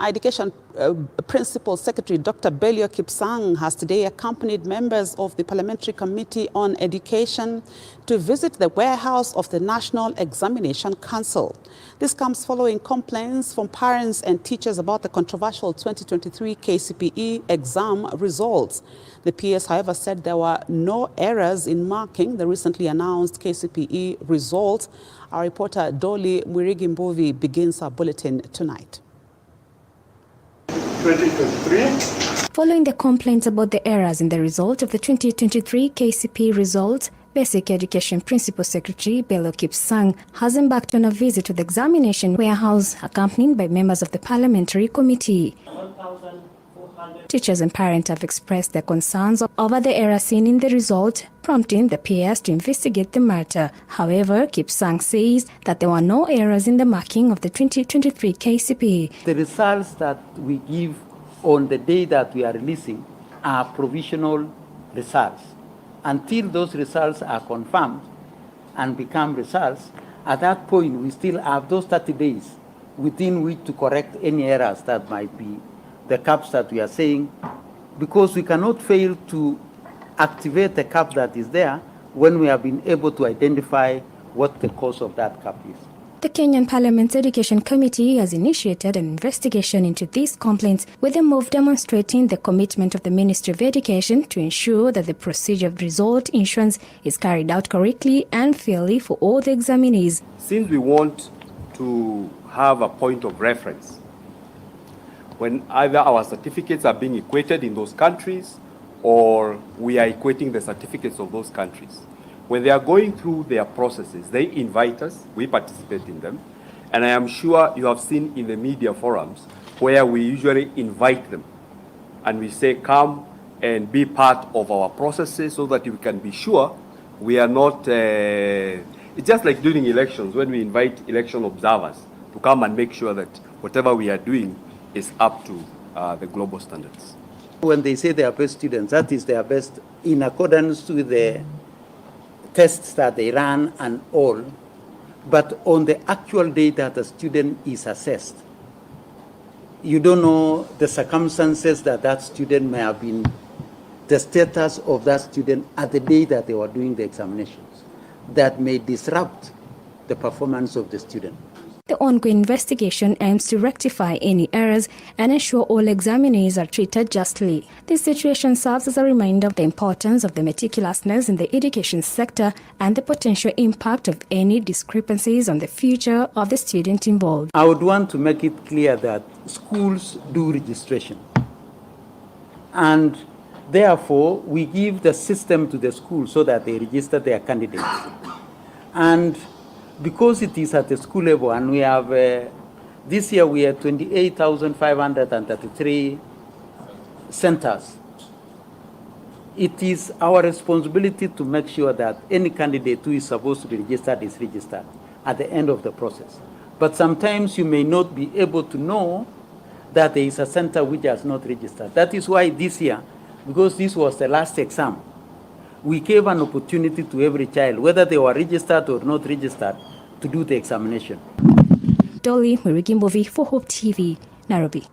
Education Principal Secretary Dr. Belio Kipsang has today accompanied members of the Parliamentary Committee on Education to visit the warehouse of the National Examination Council. This comes following complaints from parents and teachers about the controversial 2023 KCPE exam results. The PS, however, said there were no errors in marking the recently announced KCPE results. Our reporter Dolly Mwirigi begins our bulletin tonight. 2023. Following the complaints about the errors in the result of the 2023 KCPE results, Basic Education Principal Secretary Belio Kipsang has embarked on a visit to the examination warehouse, accompanied by members of the Parliamentary Committee. Teachers and parents have expressed their concerns over the error seen in the result, prompting the PS to investigate the matter. However, Kipsang says that there were no errors in the marking of the 2023 KCPE. The results that we give on the day that we are releasing are provisional results. Until those results are confirmed and become results, at that point we still have those 30 days within which to correct any errors that might be the caps that we are saying, because we cannot fail to activate the cap that is there when we have been able to identify what the cause of that cap is. The Kenyan Parliament's Education Committee has initiated an investigation into these complaints, with a move demonstrating the commitment of the Ministry of Education to ensure that the procedure of result issuance is carried out correctly and fairly for all the examinees. Since we want to have a point of reference, when either our certificates are being equated in those countries or we are equating the certificates of those countries, when they are going through their processes, they invite us, we participate in them, and I am sure you have seen in the media forums where we usually invite them and we say, come and be part of our processes so that we can be sure we are not, it's just like during elections when we invite election observers to come and make sure that whatever we are doing is up to the global standards. When they say they are best students, that is their best in accordance with the tests that they run and all, but on the actual day that the student is assessed, you don't know the circumstances that that student may have been, the status of that student at the day that they were doing the examinations, that may disrupt the performance of the student. The ongoing investigation aims to rectify any errors and ensure all examinees are treated justly. This situation serves as a reminder of the importance of the meticulousness in the education sector and the potential impact of any discrepancies on the future of the student involved. I would want to make it clear that schools do registration, and therefore we give the system to the school so that they register their candidates. And because it is at the school level, and we have, this year we have 28,533 centers, it is our responsibility to make sure that any candidate who is supposed to be registered is registered at the end of the process. But sometimes you may not be able to know that there is a center which has not registered. That is why this year, because this was the last exam, we gave an opportunity to every child, whether they were registered or not registered, to do the examination. Dolly Mwirigi for Hope TV, Nairobi.